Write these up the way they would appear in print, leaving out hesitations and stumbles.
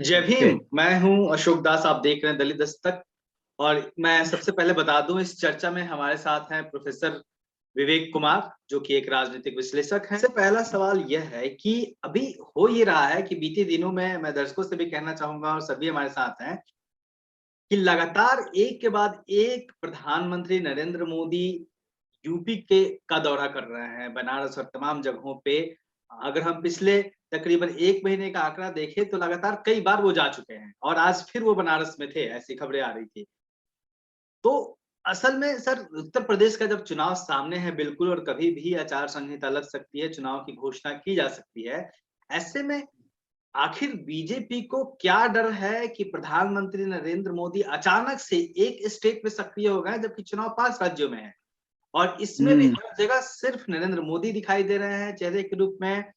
जय भीम। मैं हूं अशोक दास, आप देख रहे हैं दलित दस्तक। और मैं सबसे पहले बता दूं, इस चर्चा में हमारे साथ हैं प्रोफेसर विवेक कुमार, जो कि एक राजनीतिक विश्लेषक हैं। सबसे पहला सवाल यह है कि अभी हो ये रहा है कि बीते दिनों में, मैं दर्शकों से भी कहना चाहूंगा और सभी हमारे साथ हैं, कि लगातार एक के बाद एक प्रधानमंत्री नरेंद्र मोदी यूपी के का दौरा कर रहे हैं, बनारस और तमाम जगहों पे। अगर हम पिछले तकरीबन 1 महीने का आंकड़ा देखें तो लगातार कई बार वो जा चुके हैं और आज फिर वो बनारस में थे, ऐसी खबरें आ रही थी। तो असल में सर, उत्तर प्रदेश का जब चुनाव सामने है बिल्कुल, और कभी भी आचार संहिता लग सकती है, चुनाव की घोषणा की जा सकती है, ऐसे में आखिर बीजेपी को क्या डर है कि प्रधानमंत्री नरेंद्र मोदी अचानक से एक स्टेट में सक्रिय हो गए, जबकि चुनाव 5 राज्यों में है और इसमें भी हर जगह सिर्फ नरेंद्र मोदी दिखाई दे रहे हैं चेहरे के रूप में।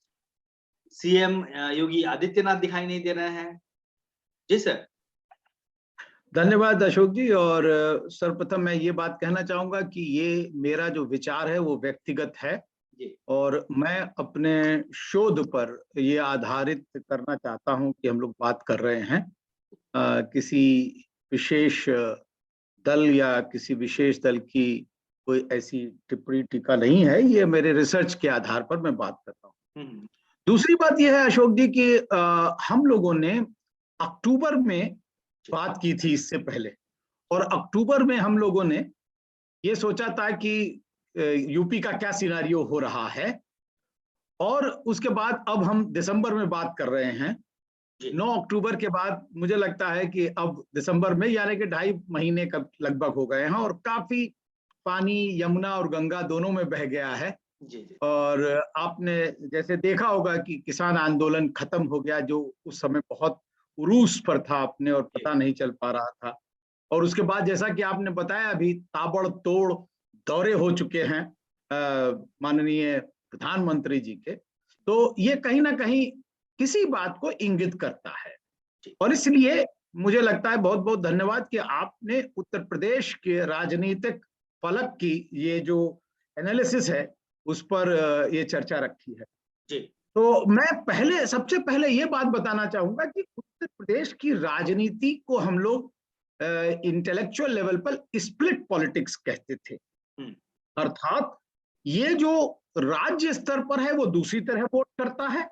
सीएम योगी आदित्यनाथ दिखाई नहीं दे रहे हैं। जी सर। धन्यवाद अशोक जी। और सर्वप्रथम मैं ये बात कहना चाहूंगा कि ये मेरा जो विचार है वो व्यक्तिगत है जी। और मैं अपने शोध पर ये आधारित करना चाहता हूं कि हम लोग बात कर रहे हैं किसी विशेष दल या किसी विशेष दल की कोई ऐसी टिप्पणी टीका नहीं है। ये मेरे रिसर्च के आधार पर मैं बात कर रहा हूँ। दूसरी बात यह है अशोक जी कि हम लोगों ने अक्टूबर में बात की थी इससे पहले, और अक्टूबर में हम लोगों ने ये सोचा था कि यूपी का क्या सिनारियो हो रहा है, और उसके बाद अब हम दिसंबर में बात कर रहे हैं। 9 अक्टूबर के बाद मुझे लगता है कि अब दिसंबर में, यानी कि 2.5 महीने का लगभग हो गए हैं और काफी पानी यमुना और गंगा दोनों में बह गया है। और आपने जैसे देखा होगा कि किसान आंदोलन खत्म हो गया, जो उस समय बहुत उरूस पर था अपने और पता नहीं चल पा रहा था। और उसके बाद जैसा कि आपने बताया, अभी ताबड़तोड़ दौरे हो चुके हैं माननीय प्रधानमंत्री जी के। तो ये कहीं ना कहीं किसी बात को इंगित करता है, और इसलिए मुझे लगता है बहुत बहुत धन्यवाद कि आपने उत्तर प्रदेश के राजनीतिक फलक की ये जो एनालिसिस है उस पर ये चर्चा रखी है। जी। तो मैं सबसे पहले ये बात बताना चाहूंगा कि उत्तर प्रदेश की राजनीति को हम लोग इंटेलेक्चुअल लेवल पर स्प्लिट पॉलिटिक्स कहते थे। अर्थात ये जो राज्य स्तर पर है वो दूसरी तरह वोट करता है,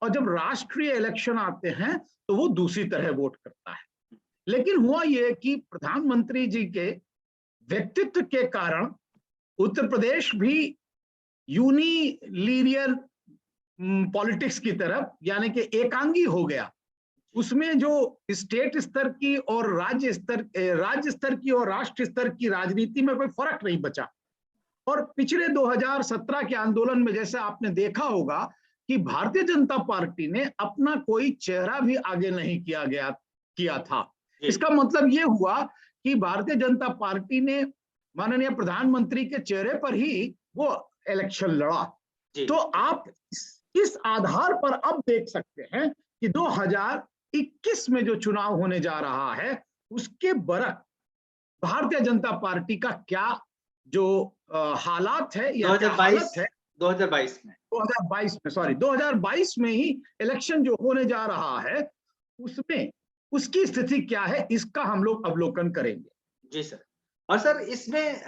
और जब राष्ट्रीय इलेक्शन आते हैं तो वो दूसरी तरह वोट करता है। लेकिन हुआ ये कि प्रधानमंत्री जी के व्यक्तित्व के कारण उत्तर प्रदेश भी यूनिलीनियर पॉलिटिक्स की तरफ, यानी कि एकांगी हो गया। उसमें जो स्टेट स्तर की और राज्य स्तर की और राष्ट्र स्तर की राजनीति में कोई फर्क नहीं बचा। और पिछले 2017 के आंदोलन में जैसे आपने देखा होगा कि भारतीय जनता पार्टी ने अपना कोई चेहरा भी आगे नहीं किया था। इसका मतलब ये हुआ कि भारतीय जनता पार्टी ने माननीय प्रधानमंत्री के चेहरे पर ही वो इलेक्शन लड़ा। तो आप इस आधार पर अब देख सकते हैं कि 2021 में जो चुनाव होने जा रहा है उसके बरक भारतीय जनता पार्टी का क्या जो हालात है या 2022 में ही इलेक्शन जो होने जा रहा है उसमें उसकी स्थिति क्या है, इसका हम लोग अवलोकन करेंगे। जी सर। और सर, इसमें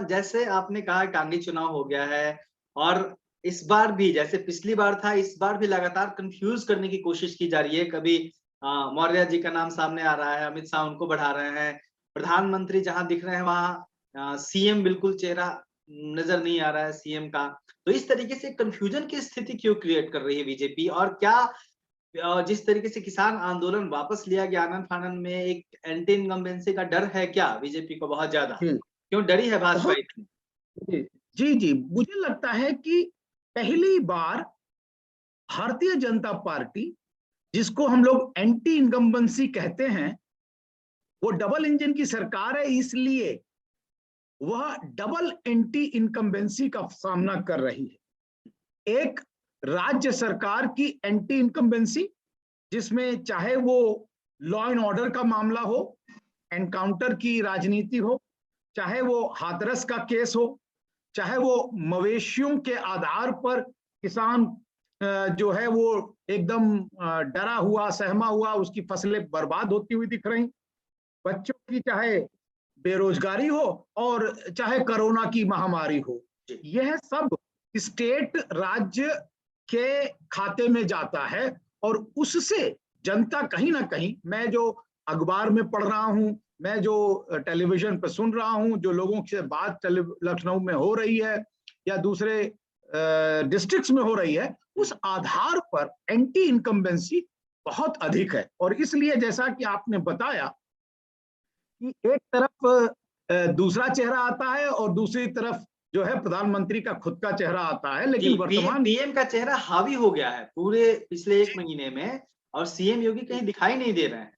जैसे आपने कहा कांगी चुनाव हो गया है, और इस बार भी जैसे पिछली बार था, इस बार भी लगातार कंफ्यूज करने की कोशिश की जा रही है। कभी मौर्य जी का नाम सामने आ रहा है, अमित शाह उनको बढ़ा रहे हैं, प्रधानमंत्री जहां दिख रहे हैं वहां सीएम बिल्कुल चेहरा नजर नहीं आ रहा है सीएम का। तो इस तरीके से कंफ्यूजन की स्थिति क्यों क्रिएट कर रही है बीजेपी? और क्या जिस तरीके से किसान आंदोलन वापस लिया गया आनन फानन में, एक एंटी इनकम्बेंसी का डर है क्या बीजेपी को बहुत ज्यादा? क्यों डरी है भाजपा इतनी? जी जी, मुझे लगता है कि पहली बार भारतीय जनता पार्टी, जिसको हम लोग एंटी इनकम्बेंसी कहते हैं, वो डबल इंजन की सरकार है, इसलिए वह डबल एंटी इनकम्बेंसी का सामना कर रही है। एक राज्य सरकार की एंटी इनकम्बेंसी, जिसमें चाहे वो लॉ एंड ऑर्डर का मामला हो, एनकाउंटर की राजनीति हो, चाहे वो हाथरस का केस हो, चाहे वो मवेशियों के आधार पर किसान जो है वो एकदम डरा हुआ सहमा हुआ, उसकी फसलें बर्बाद होती हुई दिख रही। बच्चों की चाहे बेरोजगारी हो और चाहे कोरोना की महामारी हो, यह सब स्टेट राज्य के खाते में जाता है और उससे जनता कहीं ना कहीं, मैं जो अखबार में पढ़ रहा हूं, मैं जो टेलीविजन पर सुन रहा हूं, जो लोगों से बात लखनऊ में हो रही है या दूसरे डिस्ट्रिक्ट्स में हो रही है, उस आधार पर एंटी इनकम्बेंसी बहुत अधिक है। और इसलिए जैसा कि आपने बताया कि एक तरफ दूसरा चेहरा आता है और दूसरी तरफ जो है प्रधानमंत्री का खुद का चेहरा आता है, लेकिन वर्तमान पीएम का चेहरा हावी हो गया है पूरे पिछले 1 महीने में, और सीएम योगी कहीं दिखाई नहीं दे रहे हैं।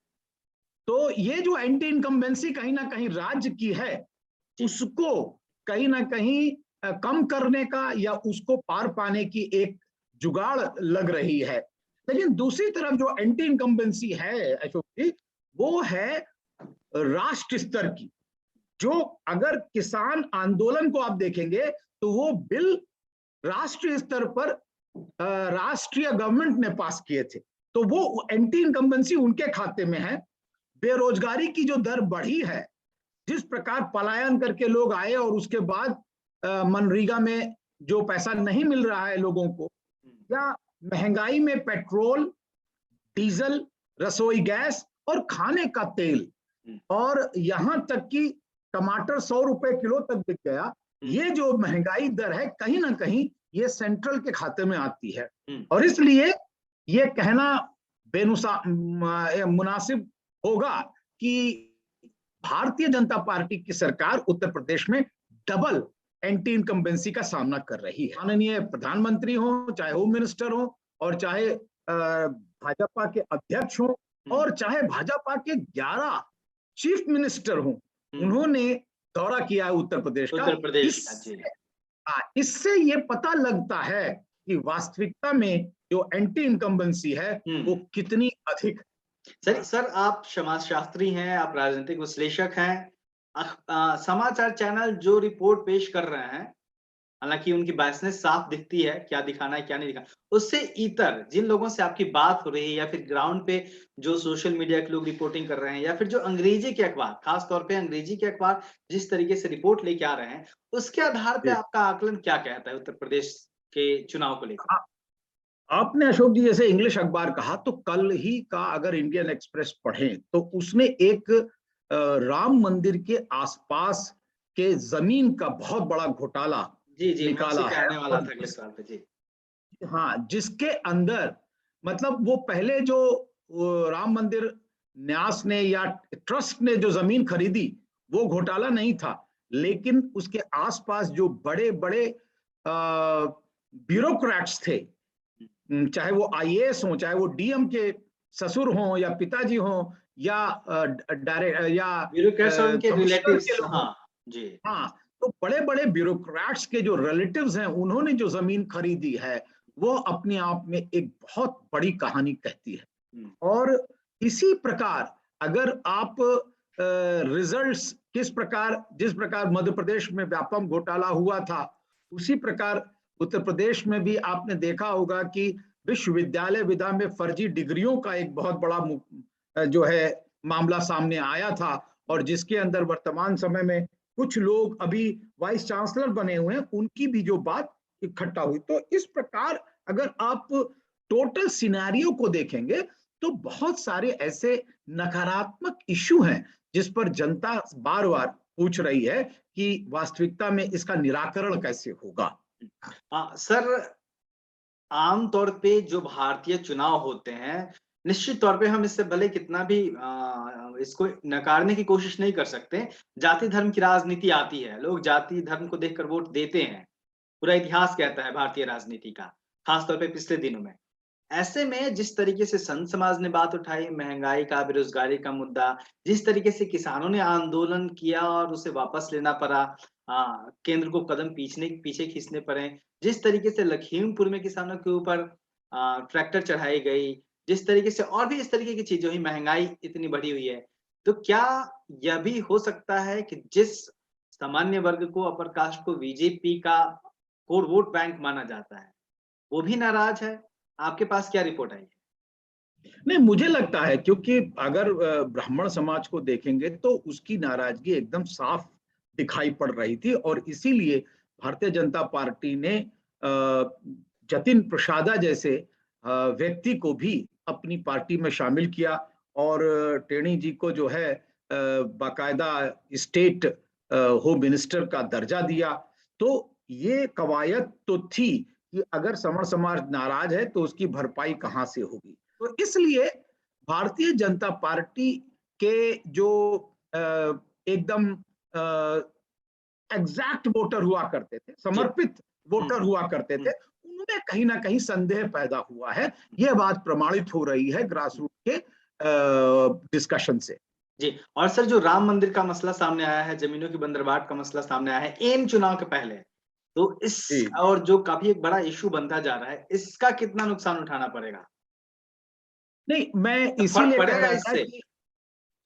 तो ये जो एंटी इनकम्बेंसी कहीं ना कहीं राज्य की है, उसको कहीं ना कहीं कम करने का या उसको पार पाने की एक जुगाड़ लग रही है। लेकिन दूसरी तरफ जो एंटी इनकम्बेंसी है अशोक जी, वो है राष्ट्र स्तर की। जो अगर किसान आंदोलन को आप देखेंगे तो वो बिल राष्ट्रीय स्तर पर राष्ट्रीय गवर्नमेंट ने पास किए थे, तो वो एंटी इनकम्बेंसी उनके खाते में है। बेरोजगारी की जो दर बढ़ी है, जिस प्रकार पलायन करके लोग आए और उसके बाद मनरेगा में जो पैसा नहीं मिल रहा है लोगों को, या महंगाई में पेट्रोल, डीजल, रसोई गैस और खाने का तेल, और यहां तक कि टमाटर 100 रुपए किलो तक बिक गया, ये जो महंगाई दर है कहीं ना कहीं ये सेंट्रल के खाते में आती है। और इसलिए ये कहना मुनासिब होगा कि भारतीय जनता पार्टी की सरकार उत्तर प्रदेश में डबल एंटी इनकम्बेंसी का सामना कर रही है। माननीय प्रधानमंत्री हो, चाहे होम मिनिस्टर हो, और चाहे भाजपा के अध्यक्ष हो, और चाहे भाजपा के 11 चीफ मिनिस्टर हो, उन्होंने दौरा किया है उत्तर प्रदेश का। इससे ये पता लगता है कि वास्तविकता में जो एंटी इनकम्बेंसी है वो कितनी अधिक। सर आप समाजशास्त्री हैं, आप राजनीतिक विश्लेषक हैं, समाचार चैनल जो रिपोर्ट पेश कर रहे हैं, हालांकि उनकी बायसनेस साफ दिखती है, क्या दिखाना है क्या नहीं दिखाना, उससे इतर जिन लोगों से आपकी बात हो रही है या फिर ग्राउंड पे जो सोशल मीडिया के लोग रिपोर्टिंग कर रहे हैं, या फिर जो अंग्रेजी के अखबार, खास तौर पे अंग्रेजी के अखबार जिस तरीके से रिपोर्ट लेके आ रहे हैं, उसके आधार पे आपका आकलन क्या कहता है उत्तर प्रदेश के चुनाव को लेकर? आपने अशोक जी जैसे इंग्लिश अखबार कहा, तो कल ही का अगर इंडियन एक्सप्रेस पढ़ें तो उसने एक राम मंदिर के आसपास के जमीन का बहुत बड़ा घोटाला निकाला है। वाला था अगले सवाल पे जी। हाँ, जिसके अंदर मतलब वो पहले जो राम मंदिर न्यास ने या ट्रस्ट ने जो जमीन खरीदी वो घोटाला नहीं था, लेकिन उसके आसपास जो बड़े बड़े ब्यूरोक्रेट्स थे, चाहे वो आईएएस हो, चाहे वो डीएम के ससुर हो या पिताजी हो या हाँ, तो बड़े बड़े ब्यूरोक्रेट्स के जो रिलेटिव्स हैं, उन्होंने जो जमीन खरीदी है वो अपने आप में एक बहुत बड़ी कहानी कहती है। और इसी प्रकार अगर आप रिजल्ट्स जिस प्रकार मध्य प्रदेश में व्यापम घोटाला हुआ था, उसी प्रकार उत्तर प्रदेश में भी आपने देखा होगा कि विश्वविद्यालय विधा में फर्जी डिग्रियों का एक बहुत बड़ा जो है मामला सामने आया था, और जिसके अंदर वर्तमान समय में कुछ लोग अभी वाइस चांसलर बने हुए हैं, उनकी भी जो बात इकट्ठा हुई। तो इस प्रकार अगर आप टोटल सिनेरियो को देखेंगे तो बहुत सारे ऐसे नकारात्मक इश्यू हैं जिस पर जनता बार बार पूछ रही है कि वास्तविकता में इसका निराकरण कैसे होगा। सर आमतौर पे जो भारतीय चुनाव होते हैं, निश्चित तौर पे हम इससे भले कितना भी इसको नकारने की कोशिश नहीं कर सकते, जाति धर्म की राजनीति आती है, लोग जाति धर्म को देखकर वोट देते हैं, पूरा इतिहास कहता है भारतीय राजनीति का, खासतौर पे पिछले दिनों में। ऐसे में जिस तरीके से संत समाज ने बात उठाई, महंगाई का, बेरोजगारी का मुद्दा, जिस तरीके से किसानों ने आंदोलन किया और उसे वापस लेना पड़ा, केंद्र को कदम पीछे खींचने पड़े, जिस तरीके से लखीमपुर में किसानों के ऊपर ट्रैक्टर चढ़ाई गई, जिस तरीके से और भी इस तरीके की चीजें हुई, महंगाई इतनी बढ़ी हुई है, तो क्या यह भी हो सकता है कि जिस सामान्य वर्ग को, अपर कास्ट को बीजेपी का कोर वोट बैंक माना जाता है, वो भी नाराज है आपके पास क्या रिपोर्ट आई है? नहीं, मुझे लगता है क्योंकि अगर ब्राह्मण समाज को देखेंगे तो उसकी नाराजगी एकदम साफ दिखाई पड़ रही थी, और इसीलिए भारतीय जनता पार्टी ने जतिन प्रसादा जैसे व्यक्ति को भी अपनी पार्टी में शामिल किया, और टेनी जी को जो है बाकायदा स्टेट होम मिनिस्टर का दर्जा दिया। तो ये कवायद तो थी कि अगर समण समाज नाराज है तो उसकी भरपाई कहां से होगी। तो इसलिए भारतीय जनता पार्टी के जो एकदम एग्जैक्ट वोटर हुआ करते थे, समर्पित वोटर हुआ करते थे, उनमें कहीं ना कहीं संदेह पैदा हुआ है। यह बात प्रमाणित हो रही है ग्रास रूट के डिस्कशन से। जी, और सर जो राम मंदिर का मसला सामने आया है, जमीनों की बंदरबाट का मसला सामने आया है एम चुनाव के पहले, तो इस और जो काफी एक बड़ा इशू बनता जा रहा है, इसका कितना नुकसान उठाना पड़ेगा? नहीं, मैं फर्क इसीलिए कह पड़ेगा रहा था इससे? कि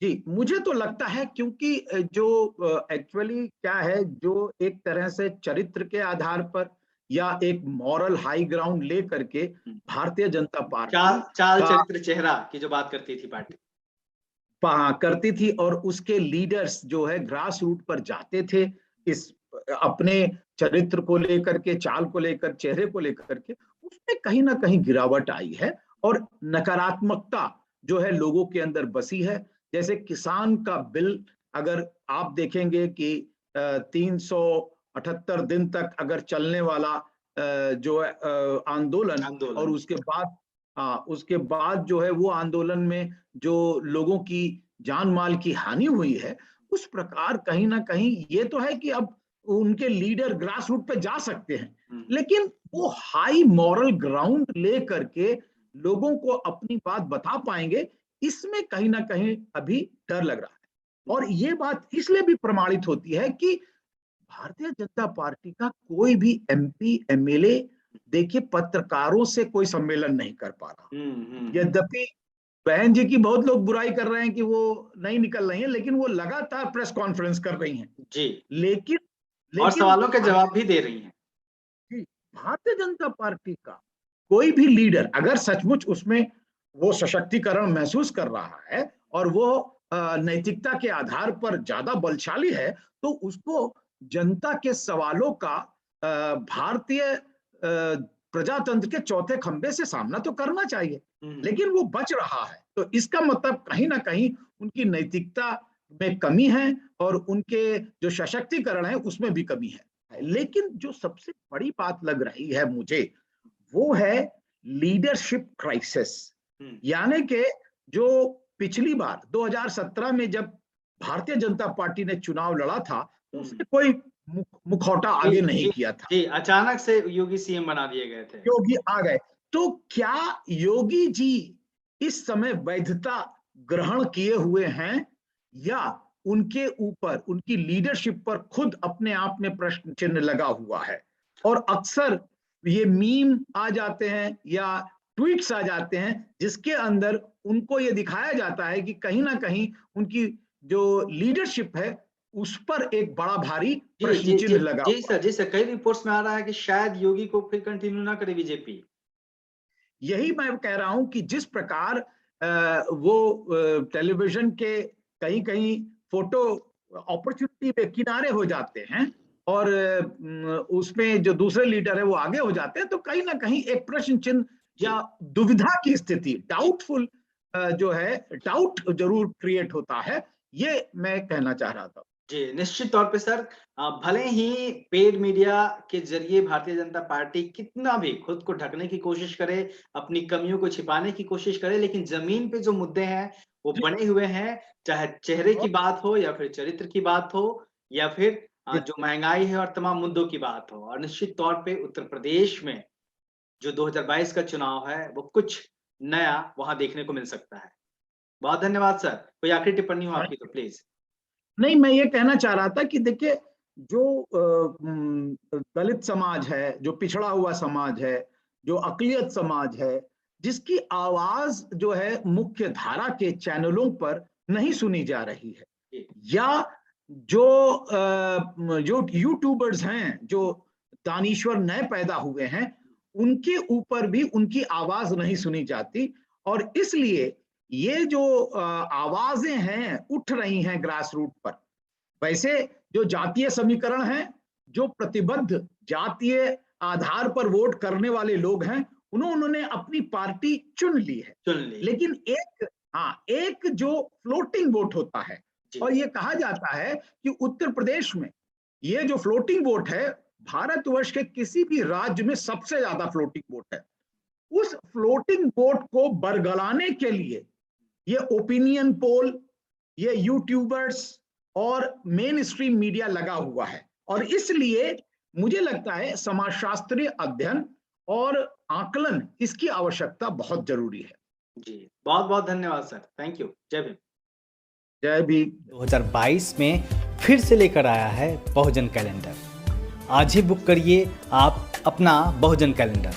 जी, मुझे तो लगता है क्योंकि जो एक्चुअली क्या है, जो एक तरह से चरित्र के आधार पर या एक मॉरल हाई ग्राउंड ले करके भारतीय जनता पार्टी चाल का चरित्र चेहरा की जो बात करती थी पार्टी करती थी, और उसके लीडर्स जो है ग्रास रूट पर जाते थे, इस अपने चरित्र को लेकर के, चाल को लेकर, चेहरे को लेकर के, उसमें कहीं ना कहीं गिरावट आई है, और नकारात्मकता जो है लोगों के अंदर बसी है। जैसे किसान का बिल अगर आप देखेंगे कि 378 दिन तक अगर चलने वाला जो है आंदोलन, और उसके बाद जो है वो आंदोलन में जो लोगों की जान माल की हानि हुई है, उस प्रकार कहीं ना कहीं ये तो है कि अब उनके लीडर ग्रास रूट पे जा सकते हैं, लेकिन वो हाई मॉरल ग्राउंड ले करके लोगों को अपनी बात बता पाएंगे, इसमें कहीं ना कहीं अभी डर लग रहा है। और ये बात इसलिए भी प्रमाणित होती है कि भारतीय जनता पार्टी का कोई भी एमपी एमएलए देखिए पत्रकारों से कोई सम्मेलन नहीं कर पा रहा। यद्यपि बहन जी की बहुत लोग बुराई कर रहे हैं कि वो नहीं निकल रही हैं, लेकिन वो लगातार प्रेस कॉन्फ्रेंस कर रही हैं जी, लेकिन और सवालों के जवाब भी दे रही हैं। भारतीय जनता पार्टी का कोई भी लीडर अगर सचमुच उसमें वो सशक्तिकरण महसूस कर रहा है और वो नैतिकता के आधार पर ज्यादा बलशाली है, तो उसको जनता के सवालों का भारतीय प्रजातंत्र के चौथे खंबे से सामना तो करना चाहिए, लेकिन वो बच रहा है। तो इसका मतलब कहीं ना कहीं उनकी नैतिकता में कमी है, और उनके जो सशक्तिकरण है उसमें भी कमी है। लेकिन जो सबसे बड़ी बात लग रही है मुझे, वो है लीडरशिप क्राइसिस। यानी कि जो पिछली बार 2017 में जब भारतीय जनता पार्टी ने चुनाव लड़ा था, उसने कोई मुखौटा आगे नहीं किया था। जी, अचानक से योगी सीएम बना दिए गए थे, योगी आ गए, तो क्या योगी जी इस समय वैधता ग्रहण किए हुए हैं, या उनके ऊपर उनकी लीडरशिप पर खुद अपने आप में प्रश्न चिन्ह लगा हुआ है? और अक्सर ये मीम आ जाते हैं या ट्वीट्स आ जाते हैं जिसके अंदर उनको ये दिखाया जाता है कि कहीं ना कहीं उनकी जो लीडरशिप है उस पर एक बड़ा भारी प्रश्न चिन्ह लगा हुआ है। जी सर, कई रिपोर्ट्स में आ रहा है कि शायद योगी को फिर कंटिन्यू ना करे बीजेपी। यही मैं कह रहा हूं कि जिस प्रकार वो टेलीविजन के कहीं कहीं फोटो अपॉर्चुनिटी पे किनारे हो जाते हैं, और उसमें जो दूसरे लीडर है वो आगे हो जाते हैं, तो कहीं ना कहीं एक प्रश्न चिन्ह या दुविधा की स्थिति, डाउटफुल जो है, डाउट जरूर क्रिएट होता है। ये मैं कहना चाह रहा था। जी, निश्चित तौर पे सर, भले ही पेड मीडिया के जरिए भारतीय जनता पार्टी कितना भी खुद को ढकने की कोशिश करे, अपनी कमियों को छिपाने की कोशिश करे, लेकिन जमीन पे जो मुद्दे हैं वो बने हुए हैं, चाहे चेहरे की बात हो या फिर चरित्र की बात हो या फिर जो महंगाई है और तमाम मुद्दों की बात हो। और निश्चित तौर पे उत्तर प्रदेश में जो 2022 का चुनाव है वो कुछ नया वहां देखने को मिल सकता है। बहुत धन्यवाद सर। कोई आखिरी टिप्पणी हो आपकी तो प्लीज। नहीं, मैं ये कहना चाह रहा था कि देखिए, जो दलित समाज है, जो पिछड़ा हुआ समाज है, जो अकलियत समाज है, जिसकी आवाज जो है मुख्य धारा के चैनलों पर नहीं सुनी जा रही है, या जो यूट्यूबर्स हैं, जो दानीश्वर नए पैदा हुए हैं, उनके ऊपर भी उनकी आवाज नहीं सुनी जाती। और इसलिए ये जो आवाजें हैं उठ रही हैं ग्रास रूट पर, वैसे जो जातीय समीकरण है, जो प्रतिबद्ध जातीय आधार पर वोट करने वाले लोग हैं, उन्होंने अपनी पार्टी चुन ली है। लेकिन एक जो फ्लोटिंग वोट होता है, और ये कहा जाता है कि उत्तर प्रदेश में ये जो फ्लोटिंग वोट है, भारतवर्ष के किसी भी राज्य में सबसे ज्यादा फ्लोटिंग वोट है। उस फ्लोटिंग वोट को बरगलाने के लिए ये ओपिनियन पोल, ये यूट्यूबर्स और मेन स्ट्रीम मीडिया लगा हुआ है। और इसलिए मुझे लगता है समाजशास्त्रीय अध्ययन और आकलन, इसकी आवश्यकता बहुत जरूरी है। जी, बहुत बहुत धन्यवाद सर, थैंक यू। जय भीम। जय भीम। 2022 में फिर से लेकर आया है बहुजन कैलेंडर। आज ही बुक करिए आप अपना बहुजन कैलेंडर।